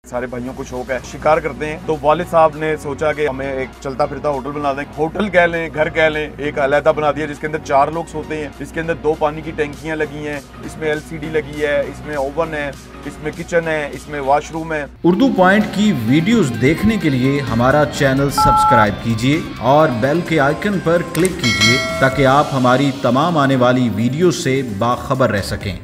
सारे भाइयों को शौक है, शिकार करते हैं। तो वालिद साहब ने सोचा कि हमें एक चलता फिरता होटल बना दें। होटल कह लें, घर कह लें, एक अलहदा बना दिया जिसके अंदर 4 लोग सोते हैं। इसके अंदर 2 पानी की टैंकियां लगी हैं, इसमें LCD लगी है, इसमें ओवन है, इसमें किचन है, इसमें वॉशरूम है। उर्दू पॉइंट की वीडियोस देखने के लिए हमारा चैनल सब्सक्राइब कीजिए और बेल के आइकन पर क्लिक कीजिए ताकि आप हमारी तमाम आने वाली वीडियो से बाखबर रह सकें।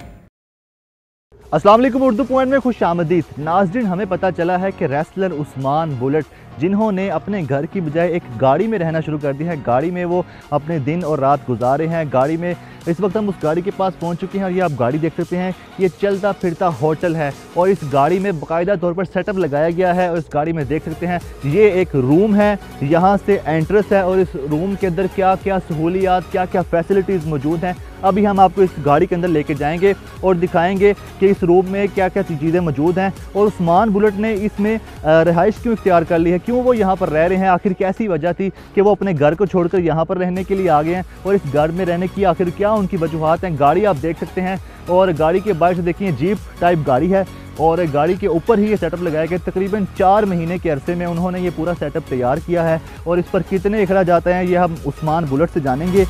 अस्सलाम वालेकुम, उर्दू पॉइंट में खुश आमदीद। नाज़रीन, हमें पता चला है कि रेसलर उस्मान बुलेट जिन्होंने अपने घर की बजाय एक गाड़ी में रहना शुरू कर दिया है, गाड़ी में वो अपने दिन और रात गुजारे हैं। गाड़ी में इस वक्त हम उस गाड़ी के पास पहुंच चुके हैं और ये आप गाड़ी देख सकते हैं, ये चलता फिरता होटल है और इस गाड़ी में बाकायदा तौर पर सेटअप लगाया गया है। और इस गाड़ी में देख सकते हैं ये एक रूम है, यहाँ से एंट्रेंस है और इस रूम के अंदर क्या क्या सहूलियात, क्या क्या फैसिलिटीज़ मौजूद हैं, अभी हम आपको इस गाड़ी के अंदर लेके जाएंगे और दिखाएंगे कि इस रूम में क्या क्या चीज़ें मौजूद हैं और उस्मान बुलेट ने इसमें रहाइश क्यों इख्तियार कर ली है, क्यों वो यहाँ पर रह रहे हैं, आखिर कैसी वजह थी कि वो अपने घर को छोड़कर यहाँ पर रहने के लिए आ गए हैं और इस घर में रहने की आखिर क्या उनकी वजूहात हैं। गाड़ी आप देख सकते हैं और गाड़ी के बाहर से देखिए जीप टाइप गाड़ी है और गाड़ी के ऊपर ही ये सेटअप लगाया गया। तकरीबन 4 महीने के अरसे में उन्होंने ये पूरा सेटअप तैयार किया है और इस पर कितने अखराज आते हैं ये हम उस्मान बुलेट से जानेंगे।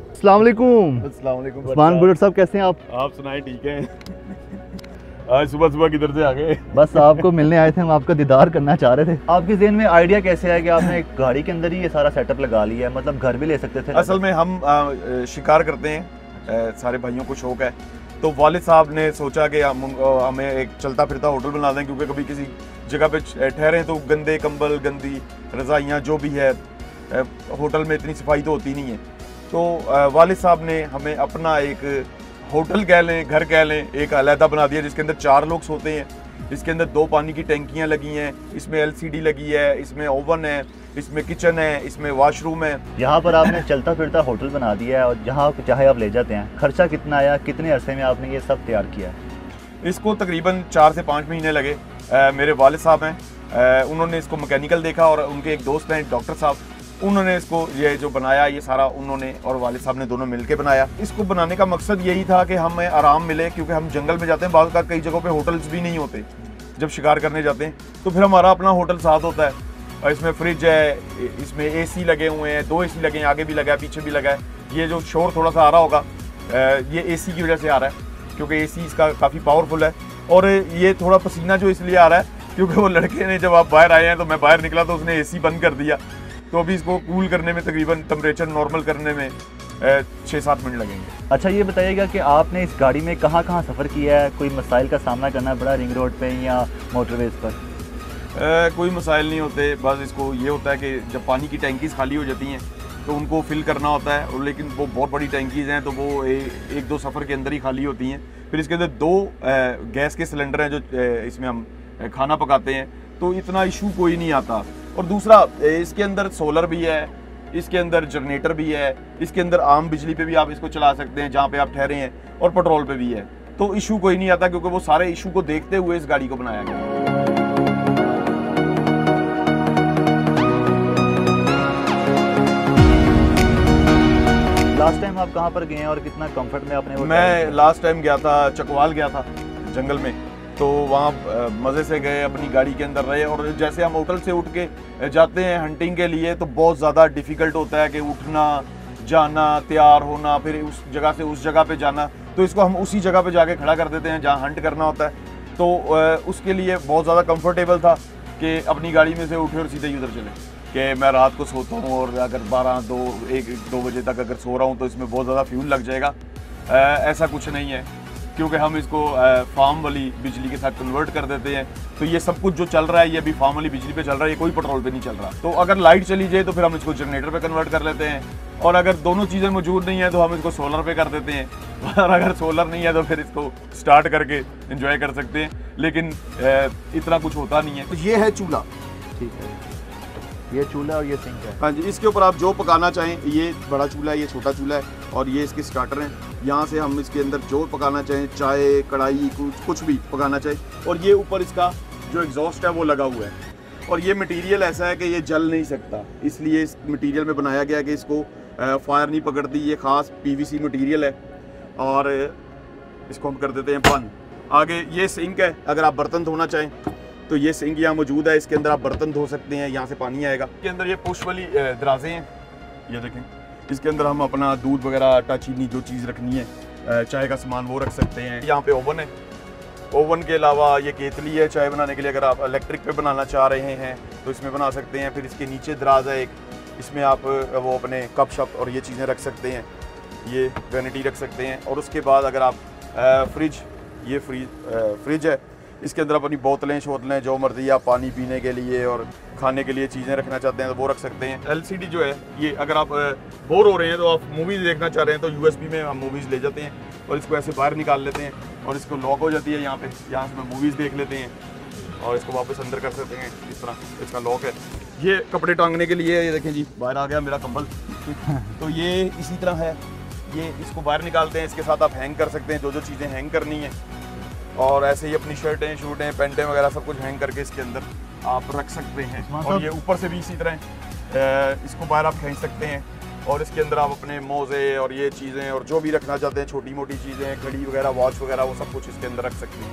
अस्सलाम वालेकुम। उस्मान बुलेट साहब, कैसे हैं आप सुनाए? ठीक है। आज सुबह सुबह किधर से आ गए? बस आपको मिलने आए थे, हम आपका दीदार करना चाह रहे थे। आपके ज़हन में आइडिया कैसे है कि आपने एक गाड़ी के अंदर ही ये सारा सेटअप लगा लिया है? मतलब घर भी ले सकते थे। असल में हम शिकार करते हैं, सारे भाइयों को शौक है। तो वालिद साहब ने सोचा कि हमें एक चलता फिरता होटल बना दें, क्योंकि कभी किसी जगह पे ठहरें तो गंदे कंबल, गंदी रज़ाइयाँ जो भी है, होटल में इतनी सफाई तो होती नहीं है। तो वालिद साहब ने हमें अपना एक होटल कह लें, घर कह लें, एक अलहदा बना दिया जिसके अंदर 4 लोग सोते हैं। इसके अंदर 2 पानी की टैंकियां लगी हैं, इसमें LCD लगी है, इसमें ओवन है, इसमें किचन है, इसमें वॉशरूम है। यहाँ पर आपने चलता फिरता होटल बना दिया है और जहाँ चाहे आप ले जाते हैं। खर्चा कितना आया, कितने अरसे में आपने ये सब तैयार किया है? इसको तकरीबन 4 से 5 महीने लगे। मेरे वालिद साहब हैं, उन्होंने इसको मैकेनिकल देखा और उनके एक दोस्त हैं डॉक्टर साहब, उन्होंने इसको ये जो बनाया, ये सारा उन्होंने और वालिद साहब ने दोनों मिलके बनाया। इसको बनाने का मकसद यही था कि हमें आराम मिले, क्योंकि हम जंगल में जाते हैं, बाज़ कई जगहों पे होटल्स भी नहीं होते। जब शिकार करने जाते हैं तो फिर हमारा अपना होटल साथ होता है और इसमें फ्रिज है, इसमें AC लगे हुए हैं, 2 AC लगे हैं, आगे भी लगा है, पीछे भी लगा है। ये जो शोर थोड़ा सा आ रहा होगा, ये AC की वजह से आ रहा है, क्योंकि AC इसका काफ़ी पावरफुल है। और ये थोड़ा पसीना जो इसलिए आ रहा है क्योंकि वो लड़के ने, जब आप बाहर आए हैं तो मैं बाहर निकला तो उसने AC बंद कर दिया। तो अभी इसको कूल करने में तकरीबन टेम्परेचर नॉर्मल करने में 6-7 मिनट लगेंगे। अच्छा, ये बताइएगा कि आपने इस गाड़ी में कहाँ कहाँ सफ़र किया है? कोई मसाइल का सामना करना पड़ा रिंग रोड पे या मोटरवेज पर? कोई मसाइल नहीं होते, बस इसको ये होता है कि जब पानी की टैंकीज़ खाली हो जाती हैं तो उनको फिल करना होता है, और लेकिन वो बहुत बड़ी टैंकीज़ हैं तो वो 1-2 सफ़र के अंदर ही खाली होती हैं। फिर इसके अंदर 2 गैस के सिलेंडर हैं जो इसमें हम खाना पकाते हैं, तो इतना इशू कोई नहीं आता। और दूसरा, इसके अंदर सोलर भी है, इसके अंदर जनरेटर भी है, इसके अंदर आम बिजली पे भी आप इसको चला सकते हैं जहाँ पे आप ठहरे हैं, और पेट्रोल पे भी है, तो इशू कोई नहीं आता, क्योंकि वो सारे इशू को देखते हुए इस गाड़ी को बनाया गया। लास्ट टाइम आप कहाँ पर गए हैं और कितना कंफर्ट में आपने? मैं लास्ट टाइम गया था, चकवाल गया था जंगल में, तो वहाँ मज़े से गए, अपनी गाड़ी के अंदर रहे। और जैसे हम होटल से उठ के जाते हैं हंटिंग के लिए तो बहुत ज़्यादा डिफ़िकल्ट होता है कि उठना, जाना, तैयार होना, फिर उस जगह से उस जगह पे जाना। तो इसको हम उसी जगह पे जाके खड़ा कर देते हैं जहाँ हंट करना होता है। तो उसके लिए बहुत ज़्यादा कंफर्टेबल था कि अपनी गाड़ी में से उठे और सीधे उधर चले, कि मैं रात को सोता हूँ और अगर 1-2 बजे तक अगर सो रहा हूँ तो इसमें बहुत ज़्यादा फ्यूल लग जाएगा। ऐसा कुछ नहीं है, क्योंकि हम इसको फार्म वाली बिजली के साथ कन्वर्ट कर देते हैं। तो ये सब कुछ जो चल रहा है ये अभी फार्म वाली बिजली पे चल रहा है, ये कोई पेट्रोल पे नहीं चल रहा। तो अगर लाइट चली जाए तो फिर हम इसको जनरेटर पे कन्वर्ट कर लेते हैं, और अगर दोनों चीज़ें मौजूद नहीं है तो हम इसको सोलर पे कर देते हैं, और अगर सोलर नहीं है तो फिर इसको स्टार्ट करके एंजॉय कर सकते हैं। लेकिन इतना कुछ होता नहीं है। तो ये है चूल्हा, ठीक है, ये चूल्हा और ये सिंक है। हाँ जी, इसके ऊपर आप जो पकाना चाहें, ये बड़ा चूल्हा है, ये छोटा चूल्हा है, और ये इसके स्टार्टर हैं। यहाँ से हम इसके अंदर जो पकाना चाहें, चाय, कढ़ाई, कुछ भी पकाना चाहें। और ये ऊपर इसका जो एग्जॉस्ट है वो लगा हुआ है, और ये मटेरियल ऐसा है कि ये जल नहीं सकता, इसलिए इस मटेरियल में बनाया गया कि इसको फायर नहीं पकड़ती। ये ख़ास PVC मटेरियल है, और इसको हम कर देते हैं बंद। आगे ये सिंक है, अगर आप बर्तन धोना चाहें तो ये सिंक यहाँ मौजूद है, इसके अंदर आप बर्तन धो सकते हैं, यहाँ से पानी आएगा। इसके अंदर ये पुश वाली दराजें हैं, ये देखें, इसके अंदर हम अपना दूध वगैरह, आटा, चीनी, जो चीज़ रखनी है, चाय का सामान वो रख सकते हैं। यहाँ पे ओवन है, ओवन के अलावा ये केतली है चाय बनाने के लिए, अगर आप इलेक्ट्रिक पे बनाना चाह रहे हैं तो इसमें बना सकते हैं। फिर इसके नीचे दराज है एक, इसमें आप वो अपने कप शप और ये चीज़ें रख सकते हैं, ये वैनिटी रख सकते हैं। और उसके बाद अगर आप फ्रिज, ये फ्रिज है, इसके अंदर अपनी बोतलें शोतलें जो मर्जी आप पानी पीने के लिए और खाने के लिए चीज़ें रखना चाहते हैं तो वो रख सकते हैं। LCD जो है ये, अगर आप बोर हो रहे हैं तो आप मूवीज़ देखना चाह रहे हैं तो USB में हम मूवीज़ ले जाते हैं और इसको ऐसे बाहर निकाल लेते हैं और इसको लॉक हो जाती है यहाँ पे, यहाँ से हम मूवीज़ देख लेते हैं और इसको वापस अंदर कर सकते हैं। इस तरह इसका लॉक है। ये कपड़े टांगने के लिए, ये देखें जी बाहर आ गया मेरा कंबल तो ये इसी तरह है, ये इसको बाहर निकालते हैं, इसके साथ आप हैंग कर सकते हैं जो जो चीज़ें हैंग करनी है। और ऐसे ही अपनी शर्टें, शूटें, पैंटें वगैरह सब कुछ हैंग करके इसके अंदर आप रख सकते हैं। और ये ऊपर से भी इसी तरह इसको बाहर आप खींच सकते हैं और इसके अंदर आप अपने मोज़े और ये चीज़ें और जो भी रखना चाहते हैं, छोटी मोटी चीज़ें, घड़ी वगैरह, वॉच वगैरह, वो सब कुछ इसके अंदर रख सकते हैं।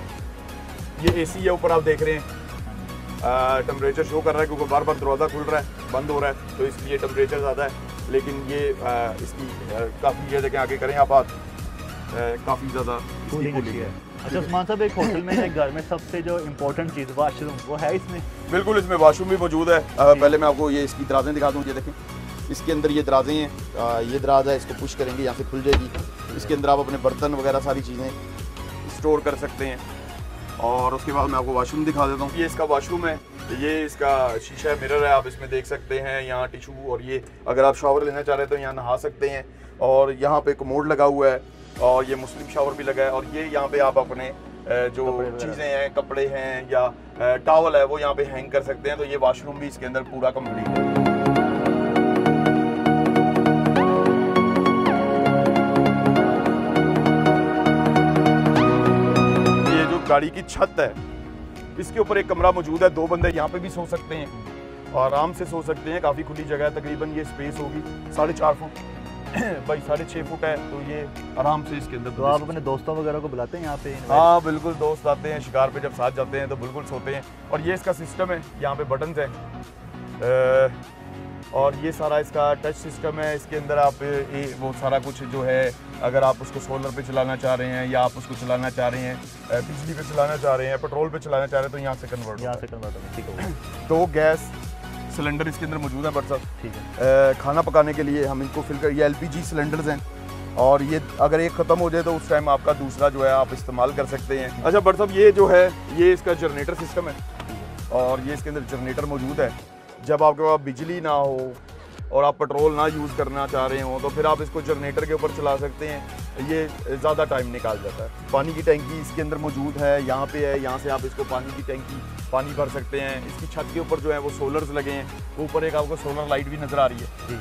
ये AC है ऊपर, आप देख रहे हैं टेम्परेचर शो कर रहा है क्योंकि बार बार दरवाज़ा खुल रहा है, बंद हो रहा है, तो इसलिए टेम्परेचर ज़्यादा है। लेकिन ये इसकी काफ़ी, ये देखें आगे करें आप बात, काफ़ी ज़्यादा कूलिंग अच्छी है। अच्छा उस्मान साहब, एक होटल में, एक घर में सबसे जो इम्पोर्टेंट चीज़ वाशरूम, वो है इसमें? बिल्कुल, इसमें वाशरूम भी मौजूद है। पहले मैं आपको ये इसकी दराजें दिखा दूँ। ये देखें, इसके अंदर ये दराजें हैं, ये दराज है, इसको पुश करेंगे यहाँ से खुल जाएगी। इसके अंदर आप अपने बर्तन वगैरह सारी चीज़ें स्टोर कर सकते हैं। और उसके बाद मैं आपको वाशरूम दिखा देता हूँ। ये इसका वाशरूम है, ये इसका शीशा मिरर है, आप इसमें देख सकते हैं। यहाँ टिशू और ये अगर आप शावर लेना चाह रहे हैं तो यहाँ नहा सकते हैं। और यहाँ पे कमोड लगा हुआ है और ये मुस्लिम शावर भी लगा है। और ये यहाँ पे आप अपने जो चीज़ें हैं, कपड़े हैं या टॉवल है, वो यहाँ पे हैंग कर सकते हैं। तो ये वाशरूम भी इसके अंदर पूरा कंप्लीट है। ये जो गाड़ी की छत है, इसके ऊपर एक कमरा मौजूद है, 2 बंदे यहाँ पे भी सो सकते हैं और आराम से सो सकते हैं। काफ़ी खुली जगह है, तकरीबन ये स्पेस होगी 4.5 फुट भाई 6.5 फुट है, तो ये आराम से इसके अंदर। तो आप अपने दोस्तों वगैरह को बुलाते हैं यहाँ पे? हाँ बिल्कुल, दोस्त आते हैं शिकार पे, जब साथ जाते हैं तो बिल्कुल सोते हैं। और ये इसका सिस्टम है, यहाँ पे बटन्स हैं और ये सारा इसका टच सिस्टम है। इसके अंदर आप वो सारा कुछ जो है, अगर आप उसको सोलर पे चलाना चाह रहे हैं या आप उसको चलाना चाह रहे हैं, बिजली पे चलाना चाह रहे हैं, पेट्रोल पे चलाना चाह रहे हैं, तो यहाँ से कन्वर्ट होगा। ठीक है। 2 गैस सिलेंडर इसके अंदर मौजूद है बट साहब, ठीक है। खाना पकाने के लिए हम इनको फिल कर, ये LPG सिलेंडर्स हैं और ये अगर एक ख़त्म हो जाए तो उस टाइम आपका दूसरा जो है आप इस्तेमाल कर सकते हैं। अच्छा बट साहब, ये जो है ये इसका जनरेटर सिस्टम है और ये इसके अंदर जनरेटर मौजूद है। जब आपके पास बिजली ना हो और आप पेट्रोल ना यूज़ करना चाह रहे हो तो फिर आप इसको जनरेटर के ऊपर चला सकते हैं। ये ज़्यादा टाइम निकाल जाता है। पानी की टैंकी इसके अंदर मौजूद है, यहाँ पे है, यहाँ से आप इसको पानी की टैंकी पानी भर सकते हैं। इसकी छत के ऊपर जो है वो सोलर्स लगे हैं, ऊपर एक आपको सोलर लाइट भी नज़र आ रही है।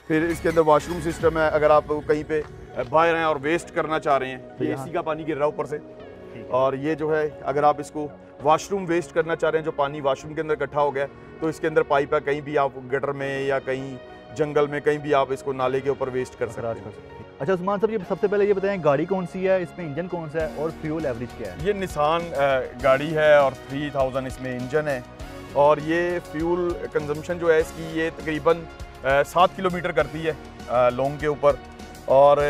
फिर इसके अंदर वॉशरूम सिस्टम है, अगर आप कहीं पे बाहर हैं और वेस्ट करना चाह रहे हैं, ये AC का पानी गिर रहा है ऊपर से, और ये जो है अगर आप इसको वॉशरूम वेस्ट करना चाह रहे हैं, जो पानी वॉशरूम के अंदर इकट्ठा हो गया, तो इसके अंदर पाइप है, कहीं भी आप गटर में या कहीं जंगल में कहीं भी आप इसको नाले के ऊपर वेस्ट कर सकते हैं। अच्छा उस्मान साहब, ये सबसे पहले ये बताएं गाड़ी कौन सी है, इसमें इंजन कौन सा है और फ्यूल एवरेज क्या है? ये निसान गाड़ी है और 3000 इसमें इंजन है और ये फ्यूल कंजम्पशन जो है इसकी ये तकरीबन 7 किलोमीटर करती है लॉन्ग के ऊपर। और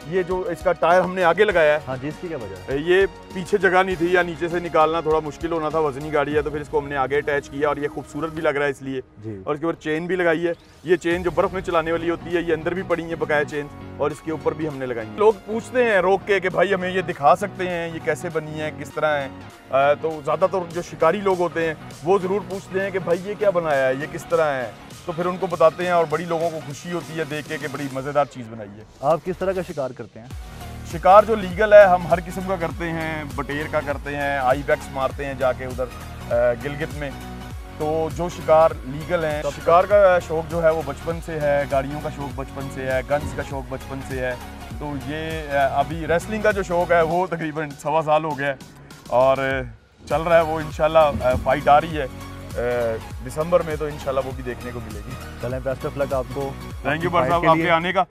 ये जो इसका टायर हमने आगे लगाया है, हाँ जी, इसकी क्या वजह है? ये पीछे जगह नहीं थी या नीचे से निकालना थोड़ा मुश्किल होना था, वजनी गाड़ी है, तो फिर इसको हमने आगे अटैच किया और ये खूबसूरत भी लग रहा है इसलिए। और इसके ऊपर चेन भी लगाई है। ये चेन जो बर्फ़ में चलाने वाली होती है, ये अंदर भी पड़ी है बकाया चेन, और इसके ऊपर भी हमने लगाई है। लोग पूछते हैं रोक के कि भाई हमें ये दिखा सकते हैं ये कैसे बनी है, किस तरह है, तो ज़्यादातर जो शिकारी लोग होते हैं वो ज़रूर पूछते हैं कि भाई ये क्या बनाया है, ये किस तरह है, तो फिर उनको बताते हैं और बड़ी लोगों को खुशी होती है देख के कि बड़ी मज़ेदार चीज़ बनाई है। आप किस तरह का शिकार करते हैं? शिकार जो लीगल है हम हर किस्म का करते हैं, बटेर का करते हैं, आईबैक्स मारते हैं जाके उधर गिलगित में। तो जो शिकार लीगल हैं, तो शिकार का शौक़ जो है वो बचपन से है, गाड़ियों का शौक़ बचपन से है, गन्स का शौक़ बचपन से है। तो ये अभी रेसलिंग का जो शौक़ है वो तकरीबन 1.25 साल हो गया है और चल रहा है वो। इंशाल्लाह फाइट आ रही है दिसंबर में, तो इंशाल्लाह वो भी देखने को मिलेगी। चलें, बेस्ट ऑफ लक आपको। थैंक यू भाई साहब आपके आने का।